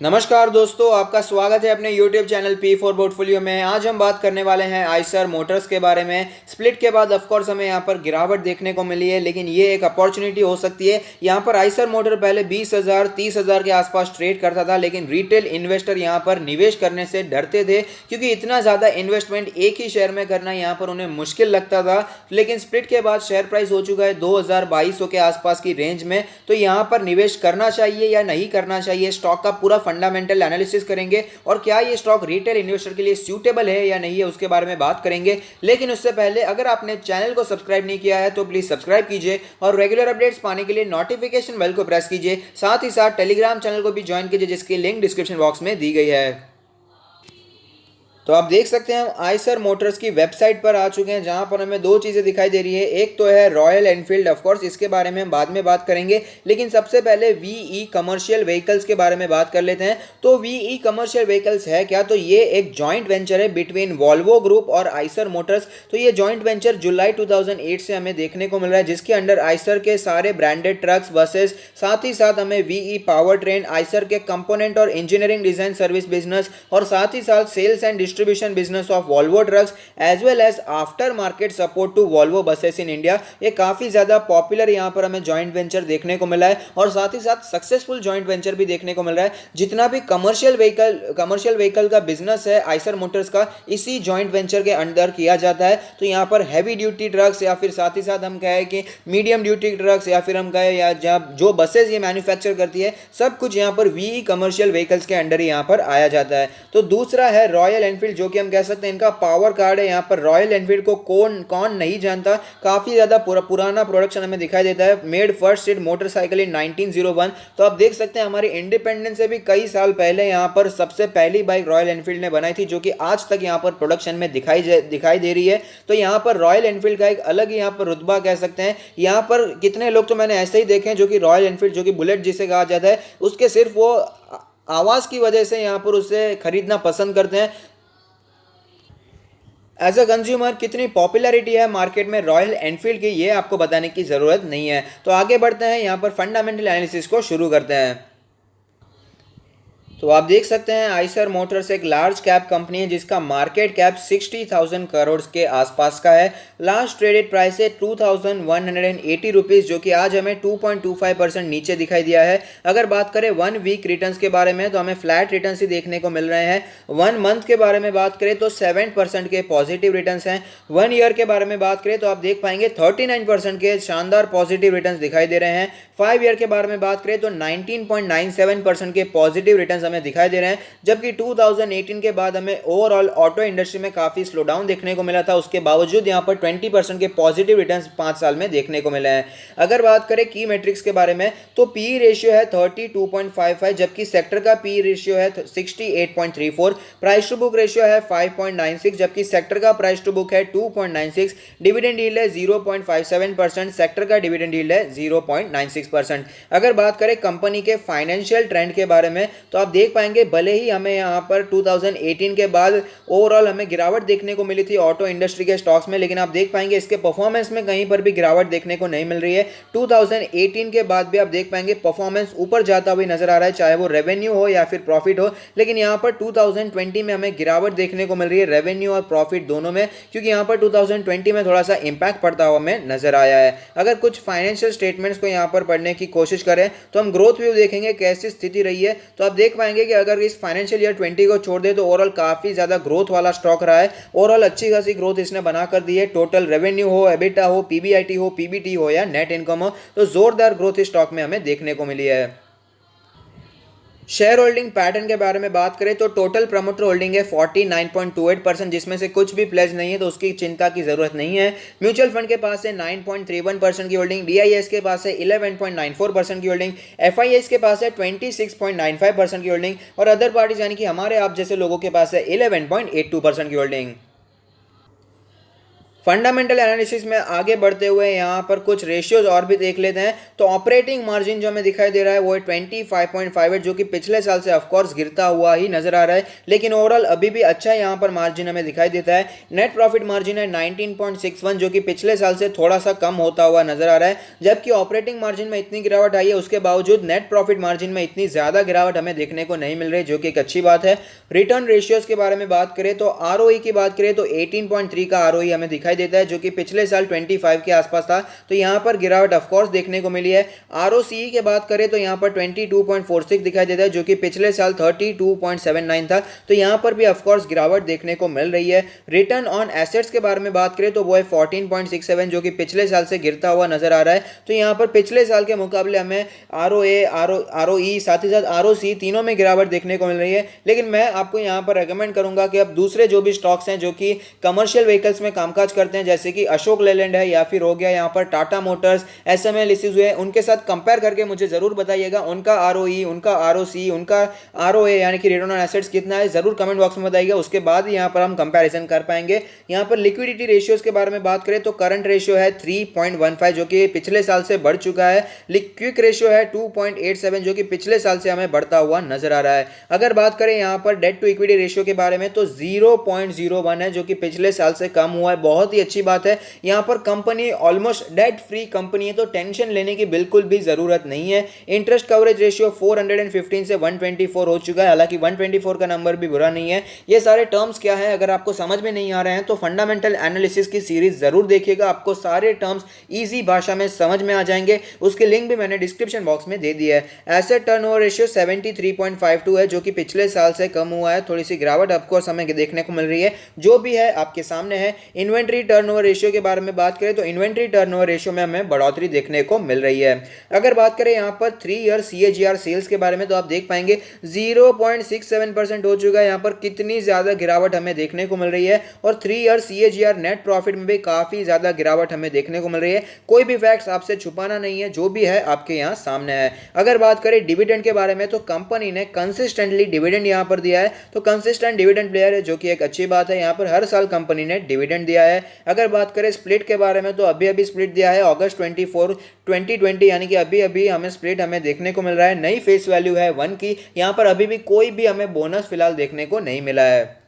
नमस्कार दोस्तों, आपका स्वागत है अपने YouTube channel P for portfolio में। आज हम बात करने वाले हैं आइसर मोटर्स के बारे में। स्प्लिट के बाद ऑफ कोर्स हमें यहाँ पर गिरावट देखने को मिली है, लेकिन ये एक अपॉर्चुनिटी हो सकती है। यहाँ पर आइसर मोटर पहले 20,000 30,000 के आसपास ट्रेड करता था, लेकिन रिटेल इन्वेस्टर यहाँ पर निवेश करने से डरते थे क्योंकि इतना ज़्यादा इन्वेस्टमेंट एक ही शेयर में करना यहाँ पर उन्हें मुश्किल लगता था। लेकिन स्प्लिट के बाद शेयर प्राइस हो चुका है 2,200 के आसपास की रेंज में, तो यहाँ पर निवेश करना चाहिए या नहीं करना चाहिए, स्टॉक का पूरा फंडामेंटल एनालिसिस करेंगे और क्या ये स्टॉक रिटेल इन्वेस्टर के लिए सूटेबल है या नहीं है उसके बारे में बात करेंगे। लेकिन उससे पहले अगर आपने चैनल को सब्सक्राइब नहीं किया है तो प्लीज सब्सक्राइब कीजिए और रेगुलर अपडेट्स पाने के लिए नोटिफिकेशन बेल को प्रेस कीजिए। साथ ही साथ टेलीग्राम चैनल को भी ज्वाइन कीजिए जिसकी लिंक डिस्क्रिप्शन बॉक्स में दी गई है। तो आप देख सकते हैं हम आइसर मोटर्स की वेबसाइट पर आ चुके हैं, जहां पर हमें दो चीज़ें दिखाई दे रही है। एक तो है रॉयल एनफील्ड, ऑफ कोर्स इसके बारे में हम बाद में बात करेंगे, लेकिन सबसे पहले वीई कमर्शियल व्हीकल्स के बारे में बात कर लेते हैं। तो वीई कमर्शियल व्हीकल्स है क्या? तो ये एक जॉइंट वेंचर है बिटवीन वॉल्वो ग्रुप और आइसर मोटर्स। तो ये जॉइंट वेंचर जुलाई 2008 से हमें देखने को मिल रहा है, जिसके अंडर आइसर के सारे ब्रांडेड ट्रक्स, बसेस, साथ ही साथ हमें वीई पावर ट्रेन, आइसर के कंपोनेंट और इंजीनियरिंग डिजाइन सर्विस बिजनेस और साथ ही साथ sales and distribution business of Volvo trucks as well as after market support to Volvo buses in India. ये काफी ज्यादा पॉपुलर यहाँ पर हमें जॉइंट वेंचर देखने को मिला है और साथ ही साथ सक्सेसफुल जॉइंट वेंचर भी देखने को मिल रहा है। जितना भी कमर्शियल व्हीकल का बिजनेस है आइसर मोटर्स का, इसी जॉइंट वेंचर के अंदर किया जाता है। तो यहाँ पर हैवी ड्यूटी ट्रक्स या फिर साथ ही साथ हम कहें कि मीडियम ड्यूटी ट्रक्स या फिर हम कहें या जो बसेस ये मैन्युफैक्चर करती है, सब कुछ यहाँ पर वी कमर्शियल व्हीकल्स के अंडर यहाँ पर आया जाता है। तो दूसरा है रॉयल एनफील्ड, जो कि हम कह सकते हैं इनका पावर कार्ड है। यहाँ पर रॉयल एनफील्ड को कौन नहीं जानता, काफी ज्यादा पुराना प्रोडक्शन हमें दिखाई देता है। मेड फर्स्ट सीट मोटरसाइकिल इन 1901। तो आप देख सकते हैं हमारी इंडिपेंडेंस से भी कई साल पहले यहाँ पर सबसे पहली बाइक रॉयल एनफील्ड ने बनाई थी, जो कि आज तक यहाँ पर प्रोडक्शन में दिखाई दे रही है। तो यहाँ पर रॉयल एनफील्ड का एक अलग ही यहाँ पर रुतबा कह सकते हैं। यहाँ पर कितने लोग तो मैंने ऐसे ही देखे हैं जो कि रॉयल एनफील्ड, जो कि बुलेट जिसे कहा जाता है, उसके सिर्फ वो आवाज की वजह से यहाँ पर उसे खरीदना पसंद करते हैं। एज अ कंज्यूमर कितनी पॉपुलैरिटी है मार्केट में रॉयल एनफील्ड की, ये आपको बताने की ज़रूरत नहीं है। तो आगे बढ़ते हैं, यहाँ पर फंडामेंटल एनालिसिस को शुरू करते हैं। तो आप देख सकते हैं आइसर मोटर्स एक लार्ज कैप कंपनी है जिसका मार्केट कैप 60,000 करोड़ के आसपास का है। लास्ट ट्रेडेड प्राइस है 2,180 रुपीज़, जो कि आज हमें 2.25% नीचे दिखाई दिया है। अगर बात करें 1 वीक रिटर्न्स के बारे में तो हमें फ्लैट रिटर्न्स ही देखने को मिल रहे हैं। 1 मंथ के बारे में बात करें तो 7% के पॉजिटिव रिटर्न्स हैं। 1 ईयर के बारे में बात करें तो आप देख पाएंगे 39% के शानदार पॉजिटिव रिटर्न्स दिखाई दे रहे हैं। 5 ईयर के बारे में बात करें तो 19.97% के पॉजिटिव रिटर्न्स हमें दिखाई दे रहे हैं, जबकि 2018 के बाद हमें ओवरऑल ऑटो इंडस्ट्री में काफी स्लो डाउन देखने को मिला था। उसके बावजूद यहां पर 20% के पॉजिटिव रिटर्न्स 5 साल में देखने को मिले हैं। अगर बात करें की मैट्रिक्स के बारे में तो पी रेशियो है 32.55, जबकि सेक्टर का पी रेशियो है 68.34। प्राइस टू बुक रेशियो है 5.96, जबकि सेक्टर का प्राइस टू बुक है 2.96। डिविडेंड यील्ड है 0.57%, सेक्टर का डिविडेंड यील्ड है 0.96%। अगर बात करें कंपनी के फाइनेंशियल ट्रेंड के बारे में तो आप देख पाएंगे भले ही हमें यहाँ पर 2018 के बाद ओवरऑल हमें गिरावट देखने को मिली थी ऑटो इंडस्ट्री के स्टॉक्स में, लेकिन आप देख पाएंगे इसके परफॉर्मेंस में कहीं पर भी गिरावट देखने को नहीं मिल रही है। 2018 के बाद भी आप देख पाएंगे परफॉर्मेंस ऊपर जाता हुआ नजर आ रहा है, चाहे वो रेवेन्यू हो या फिर प्रॉफिट हो। लेकिन यहाँ पर 2020 में हमें गिरावट देखने को मिल रही है रेवेन्यू और प्रॉफिट दोनों में, क्योंकि यहाँ पर 2020 में थोड़ा सा इंपैक्ट पड़ता हुआ हमें नजर आया है। अगर कुछ फाइनेंशियल स्टेटमेंट्स को यहाँ पर पढ़ने की कोशिश करें तो हम ग्रोथ व्यू देखेंगे कैसी स्थिति रही है। तो आप देख पाएंगे कि अगर इस फाइनेंशियल ईयर 20 को छोड़ दे तो ओवरऑल काफी ज्यादा ग्रोथ वाला स्टॉक रहा है। ओवरऑल अच्छी खासी ग्रोथ इसने बना कर दी है। टोटल रेवेन्यू हो, एबिटा हो, पीबीआईटी हो, पीबीटी हो या नेट इनकम हो, तो जोरदार ग्रोथ इस स्टॉक में हमें देखने को मिली है। शेयर होल्डिंग पैटर्न के बारे में बात करें तो टोटल प्रमोटर होल्डिंग है 49.28%, जिसमें से कुछ भी प्लेज नहीं है, तो उसकी चिंता की जरूरत नहीं है। म्यूचुअल फंड के पास है 9.31% की होल्डिंग, डीआईएस के पास है 11.94% की होल्डिंग, एफआईएस के पास है 26.95% की होल्डिंग और अदर पार्टीज यानी कि हमारे आप जैसे लोगों के पास है 11.82% की होल्डिंग। फंडामेंटल एनालिसिस में आगे बढ़ते हुए यहाँ पर कुछ रेशियोज और भी देख लेते हैं। तो ऑपरेटिंग मार्जिन जो हमें दिखाई दे रहा है वो है 25.58, जो कि पिछले साल से ऑफकोर्स गिरता हुआ ही नजर आ रहा है, लेकिन ओवरऑल अभी भी अच्छा यहाँ पर मार्जिन हमें दिखाई देता है। नेट प्रॉफिट मार्जिन है 19.61, जो कि पिछले साल से थोड़ा सा कम होता हुआ नजर आ रहा है। जबकि ऑपरेटिंग मार्जिन में इतनी गिरावट आई है, उसके बावजूद नेट प्रॉफिट मार्जिन में इतनी ज्यादा गिरावट हमें देखने को नहीं मिल रही, जो कि एक अच्छी बात है। रिटर्न रेशियोज के बारे में बात करें तो आरओई की बात करें तो 18.3 का आरओई हमें दिखाई देता है, जो कि पिछले साल 25 के आसपास था। तो यहां पर गिरावट ऑफ कोर्स देखने को मिली है। आरओसीई की बात करें तो यहां पर 22.46 दिखाई देता है, जो कि पिछले साल 32.79 था। तो यहां पर भी ऑफ कोर्स गिरावट देखने को मिल रही है। रिटर्न ऑन एसेट्स के बारे में बात करें तो वो है 14.67, जो कि पिछले साल से गिरता हुआ नजर आ रहा है। तो यहां पर पिछले साल के मुकाबले हमें आरओए, आरओई, साथ ही साथ आरओसी तीनों में गिरावट देखने को मिल रही है। लेकिन मैं आपको यहां पर रेकमेंड करूंगा कि अब दूसरे जो भी स्टॉक्स हैं जो कि कमर्शियल व्हीकल्स में कामकाज करते हैं, जैसे कि अशोक लेलैंड है या फिर हो गया यहाँ पर टाटा मोटर्स, एसएमएल लिस्टेड हुए, उनके साथ कंपेयर करके मुझे जरूर बताइएगा उनका आरओई, उनका आरओसी, उनका आरओए यानी कि रिटर्न ऑन एसेट्स कितना है, जरूर कमेंट बॉक्स में बताइएगा। उसके बाद यहाँ पर हम कंपैरिजन कर पाएंगे। यहाँ पर लिक्विडिटी रेशियोज के बारे में बात करें तो करंट रेशियो है 3.15, जो कि पिछले साल से बढ़ चुका है। क्विक रेशियो है 2.87, जो कि पिछले साल से हमें बढ़ता हुआ नजर आ रहा है। अगर बात करें यहाँ पर डेट टू इक्विटी रेशियो के बारे में तो 0.01 है, जो कि पिछले साल से कम हुआ है। बहुत ही अच्छी बात है। यहाँ पर company almost debt free company है, तो टेंशन लेने की बिल्कुल भी जरूरत नहीं है। इंटरेस्ट कवरेज रेशियो 415 से 124 हो चुका है। हालांकि 124 का नंबर भी बुरा नहीं है। ये सारे टर्म्स क्या है, अगर आपको समझ में नहीं आ रहे हैं तो फंडामेंटल एनालिसिस की सीरीज जरूर देखिएगा, आपको सारे टर्म्स इजी भाषा में समझ में आ जाएंगे। उसके लिंक भी मैंने डिस्क्रिप्शन बॉक्स में दे दिया है। एसेट टर्नओवर रेशियो 73.52 है, जो कि पिछले साल से कम हुआ है। थोड़ी सी गिरावट ऑफकोर्स हमें देखने को मिल रही है, जो भी है आपके सामने है। इन्वेंट्री टर्नओवर रेशियो के बारे में बात करें तो इन्वेंट्री टर्नओवर रेशियो में हमें बढ़ोतरी देखने को मिल रही है। अगर बात करें यहाँ पर 3 ईयर सीएजीआर सेल्स के बारे में तो आप देख पाएंगे 0.67% हो चुका है। यहाँ पर कितनी ज्यादा गिरावट हमें देखने को मिल रही है। और 3 ईयर सीएजीआर नेट प्रॉफिट में भी काफी ज्यादा गिरावट हमें देखने को मिल रही है। कोई भी फैक्ट्स आपसे छुपाना नहीं है, जो भी है आपके यहाँ सामने है। अगर बात करें डिविडेंड के बारे में तो कंपनी ने कंसिस्टेंटली डिविडेंड यहाँ पर दिया है, तो कंसिस्टेंट डिविडेंड प्लेयर है, जो कि एक अच्छी बात है। यहाँ पर हर साल कंपनी ने डिविडेंड दिया है। अगर बात करें स्प्लिट के बारे में तो अभी स्प्लिट दिया है अगस्त 24 2020, यानी कि अभी हमें स्प्लिट हमें देखने को मिल रहा है। नई फेस वैल्यू है 1 की। यहाँ पर अभी भी कोई भी हमें बोनस फिलहाल देखने को नहीं मिला है।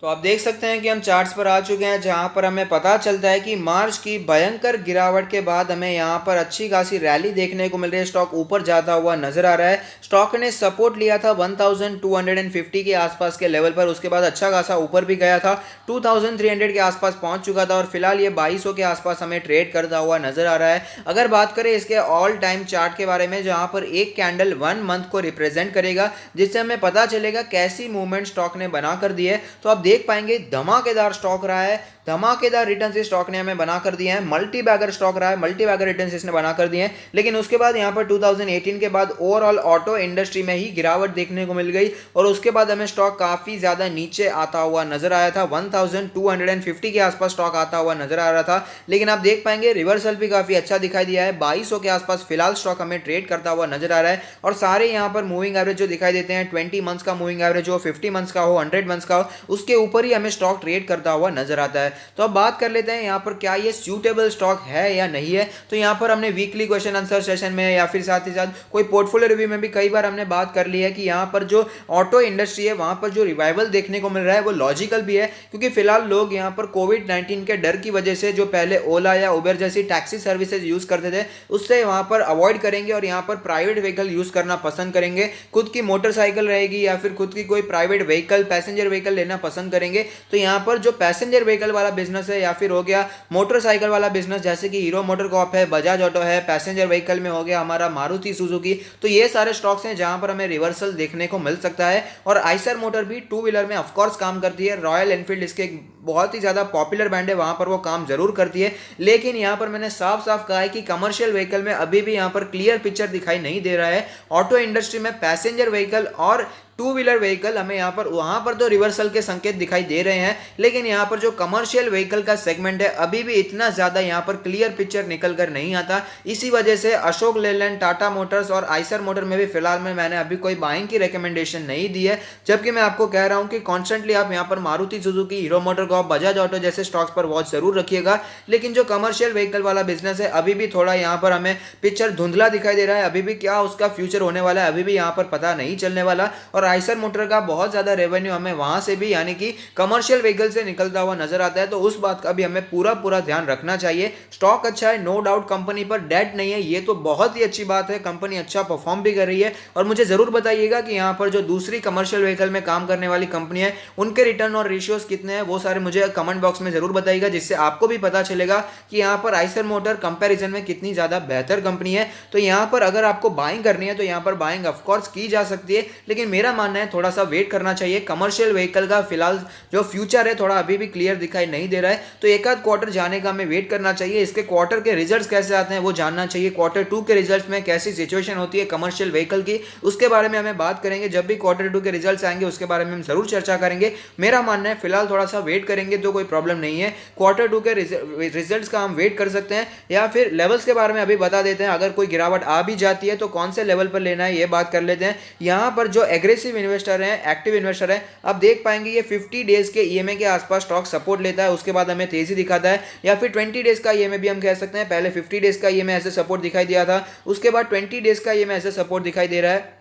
तो आप देख सकते हैं कि हम चार्ट्स पर आ चुके हैं, जहां पर हमें पता चलता है कि मार्च की भयंकर गिरावट के बाद हमें यहां पर अच्छी खासी रैली देखने को मिल रही है। स्टॉक ऊपर जाता हुआ नजर आ रहा है। स्टॉक ने सपोर्ट लिया था 1250 के आसपास के लेवल पर, उसके बाद अच्छा खासा ऊपर भी गया था, 2300 के आसपास पहुंच चुका था और फिलहाल ये 2200 के आसपास हमें ट्रेड करता हुआ नजर आ रहा है। अगर बात करें इसके ऑल टाइम चार्ट के बारे में, जहां पर एक कैंडल 1 मंथ को रिप्रेजेंट करेगा, जिससे हमें पता चलेगा कैसी मूवमेंट स्टॉक ने बना कर दी है, तो आप देख पाएंगे धमाकेदार स्टॉक रहा है। धमाकेदार रिटर्न्स इस स्टॉक ने हमें बना कर दिए हैं। मल्टी बैगर स्टॉक रहा है, मल्टी बैगर रिटर्न्स इसने बना कर दिए हैं। लेकिन उसके बाद यहां पर 2018 के बाद ओवरऑल ऑटो इंडस्ट्री में ही गिरावट देखने को मिल गई और उसके बाद हमें स्टॉक काफी ज्यादा नीचे आता हुआ नजर आया था। 1250 के आसपास स्टॉक आता हुआ नजर आ रहा था। लेकिन आप देख पाएंगे रिवर्सल भी काफी अच्छा दिखाई दिया है। 2200 के आसपास फिलहाल स्टॉक हमें ट्रेड करता हुआ नजर आ रहा है। और सारे यहां पर मूविंग एवरेज जो दिखाई देते हैं, 20 मंथ्स का मूविंग एवरेज हो, 50 मंथ्स का हो, 100 मंथ्स का हो, उसके ऊपर ही हमें स्टॉक ट्रेड करता हुआ नजर आता है। तो अब बात कर लेते हैं यहाँ पर क्या ये सूटेबल स्टॉक है या नहीं है। तो यहाँ पर हमने वीकली क्वेश्चन आंसर सेशन में या फिर साथ ही साथ कोई पोर्टफोलियो रिव्यू में भी कई बार हमने बात कर ली है कि यहाँ पर जो ऑटो इंडस्ट्री है वहां पर जो रिवाइवल देखने को मिल रहा है वो लॉजिकल भी है, क्योंकि फिलहाल लोग यहाँ पर कोविड-19 के डर की वजह से जो पहले ओला या उबर जैसी टैक्सी सर्विसेज यूज करते थे उससे वहां पर अवॉइड करेंगे और यहाँ पर प्राइवेट व्हीकल यूज करना पसंद करेंगे। खुद की मोटरसाइकिल रहेगी या फिर खुद की कोई प्राइवेट व्हीकल, पैसेंजर व्हीकल लेना पसंद करेंगे। तो यहाँ पर जो पैसेंजर व्हीकल वाला बिजनेस है या फिर हो गया मोटरसाइकिल वाला बिजनेस, जैसे कि हीरो मोटरकॉर्प है, बजाज ऑटो है, पैसेंजर व्हीकल में हो गया हमारा मारुति सुजुकी, तो ये सारे स्टॉक्स हैं जहां पर हमें रिवर्सल देखने को मिल सकता है। और आइसर मोटर भी टू व्हीलर में ऑफकोर्स काम करती है। रॉयल एनफील्ड इसके बहुत ही ज्यादा पॉपुलर ब्रांड है, वहां पर वो काम जरूर करती है। लेकिन यहां पर मैंने साफ साफ कहा है कि कमर्शियल व्हीकल में अभी भी यहां पर क्लियर पिक्चर दिखाई नहीं दे रहा है। ऑटो इंडस्ट्री में पैसेंजर व्हीकल और टू व्हीलर व्हीकल हमें यहाँ पर वहां पर तो रिवर्सल के संकेत दिखाई दे रहे हैं, लेकिन यहाँ पर जो कमर्शियल व्हीकल का सेगमेंट है अभी भी इतना ज्यादा यहाँ पर क्लियर पिक्चर निकल कर नहीं आता। इसी वजह से अशोक लेलैंड, टाटा मोटर्स और आइसर मोटर में भी फिलहाल में मैंने अभी कोई बाइंग की रिकमेंडेशन नहीं दी है। जबकि मैं आपको कह रहा हूं कि कॉन्स्टेंटली आप यहाँ पर Maruti Suzuki, hero motor Corp, Bajaj auto जैसे स्टॉक्स पर वॉच जरूर रखिएगा। लेकिन जो कमर्शियल व्हीकल वाला बिजनेस है अभी भी थोड़ा यहाँ पर हमें पिक्चर धुंधला दिखाई दे रहा है। अभी भी क्या उसका फ्यूचर होने वाला है अभी भी यहाँ पर पता नहीं चलने वाला। और आइसर मोटर का बहुत ज्यादा रेवेन्यू हमें वहां से भी यानी कि कमर्शियल व्हीकल से निकलता हुआ नजर आता है, तो उस बात का भी हमें पूरा ध्यान रखना चाहिए। स्टॉक अच्छा है, नो डाउट, कंपनी पर डेट नहीं है, ये तो बहुत ही अच्छी बात है, कंपनी अच्छा परफॉर्म भी कर रही है। और मुझे जरूर बताइएगा कि यहाँ पर जो दूसरी कमर्शियल व्हीकल में काम करने वाली कंपनी है उनके रिटर्न और रेशियोज कितने हैं वो सारे मुझे कमेंट बॉक्स में जरूर बताइएगा, जिससे आपको भी पता चलेगा कि यहाँ पर आइसर मोटर कंपैरिजन में कितनी ज्यादा बेहतर कंपनी है। तो यहाँ पर अगर आपको बाइंग करनी है तो यहाँ पर बाइंग ऑफ कोर्स की जा सकती है, लेकिन मेरा मानना है थोड़ा सा वेट करना चाहिए। कमर्शियल व्हीकल का फिलहाल जो फ्यूचर है थोड़ा अभी भी क्लियर दिखाई नहीं दे रहा है, तो एक आध क्वार्टर जाने का हमें वेट करना चाहिए। इसके क्वार्टर के रिजल्ट्स कैसे आते हैं वो जानना चाहिए, क्वार्टर 2 के रिजल्ट्स में कैसी सिचुएशन होती है कमर्शियल व्हीकल की, उसके बारे में हमें बात करेंगे। जब भी क्वार्टर 2 के रिजल्ट्स आएंगे उसके बारे में हम जरूर चर्चा करेंगे। मेरा मानना है फिलहाल थोड़ा सा वेट करेंगे तो कोई प्रॉब्लम नहीं है। क्वार्टर 2 के रिजल्ट्स का हम वेट कर सकते हैं, या फिर लेवल्स के बारे में अभी बता देते हैं। अगर कोई गिरावट आ भी जाती है तो कौन से लेवल पर लेना है ये बात कर लेते हैं। यहाँ पर जो एग्रेसिव इन्वेस्टर हैं, एक्टिव इन्वेस्टर है, अब देख पाएंगे ये 50 डेज के ईएमए के आसपास स्टॉक सपोर्ट लेता है, उसके बाद हमें तेजी दिखाता है, या फिर 20 डेज का ईएमए भी हम कह सकते हैं। पहले 50 डेज का ईएमए ऐसे सपोर्ट दिखाई दिया था, उसके बाद 20 डेज का ईएमए ऐसे सपोर्ट दिखाई दे रहा है।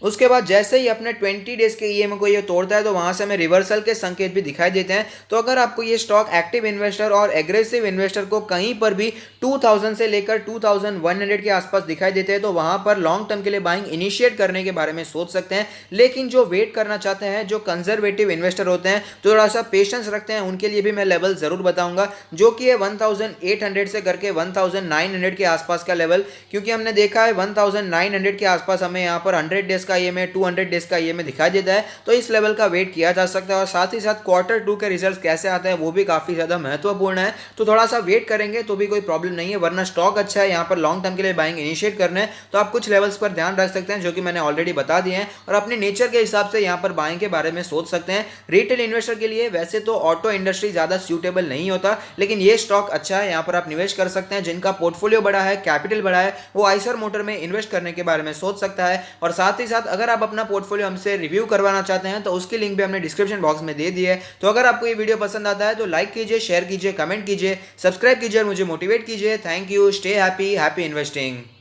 उसके बाद जैसे ही अपने 20 डेज के ईएमए को ये तोड़ता है तो वहां से हमें रिवर्सल के संकेत भी दिखाई देते हैं। तो अगर आपको ये स्टॉक एक्टिव इन्वेस्टर और एग्रेसिव इन्वेस्टर को कहीं पर भी 2000 से लेकर 2100 के आसपास दिखाई देते हैं तो वहां पर लॉन्ग टर्म के लिए बाइंग इनिशिएट करने के बारे में सोच सकते हैं। लेकिन जो वेट करना चाहते हैं, जो कंजर्वेटिव इन्वेस्टर होते हैं, जो थोड़ा सा पेशेंस रखते हैं, उनके लिए भी मैं लेवल जरूर बताऊंगा, जो कि है 1800 से करके 1900 के आसपास का लेवल। क्योंकि हमने देखा है 1900 के आसपास हमें यहाँ पर 100 डेज का ईएमए, 200 डेज का ईएमए दिखाई देता है, तो इस लेवल का वेट किया जा सकता है। और साथ ही साथ क्वार्टर 2 के रिजल्ट्स कैसे आते हैं वो भी काफी ज्यादा महत्वपूर्ण है, तो थोड़ा सा वेट करेंगे तो भी कोई प्रॉब्लम नहीं है। वरना स्टॉक अच्छा है, यहाँ पर लॉन्ग टर्म के लिए बाइंग इनिशिएट करना है तो आप कुछ लेवल्स पर ध्यान रख सकते हैं जो कि मैंने ऑलरेडी बता दिए हैं, और अपने नेचर के हिसाब से यहाँ पर बाइंग के बारे में सोच सकते हैं। रिटेल इन्वेस्टर के लिए वैसे तो ऑटो इंडस्ट्री ज्यादा सूटेबल नहीं होता, लेकिन ये स्टॉक अच्छा है, यहाँ पर आप निवेश कर सकते हैं। जिनका पोर्टफोलियो बड़ा है, कैपिटल बड़ा है, वो आइसर मोटर में इन्वेस्ट करने के बारे में सोच सकता है। और साथ ही साथ अगर आप अपना पोर्टफोलियो हमसे रिव्यू करवाना चाहते हैं तो उसकी लिंक भी हमने डिस्क्रिप्शन बॉक्स में दे दी है। तो अगर आपको ये वीडियो पसंद आता है तो लाइक कीजिए, शेयर कीजिए, कमेंट कीजिए, सब्सक्राइब कीजिए और मुझे मोटिवेट कीजिए। Thank you, stay happy, happy investing.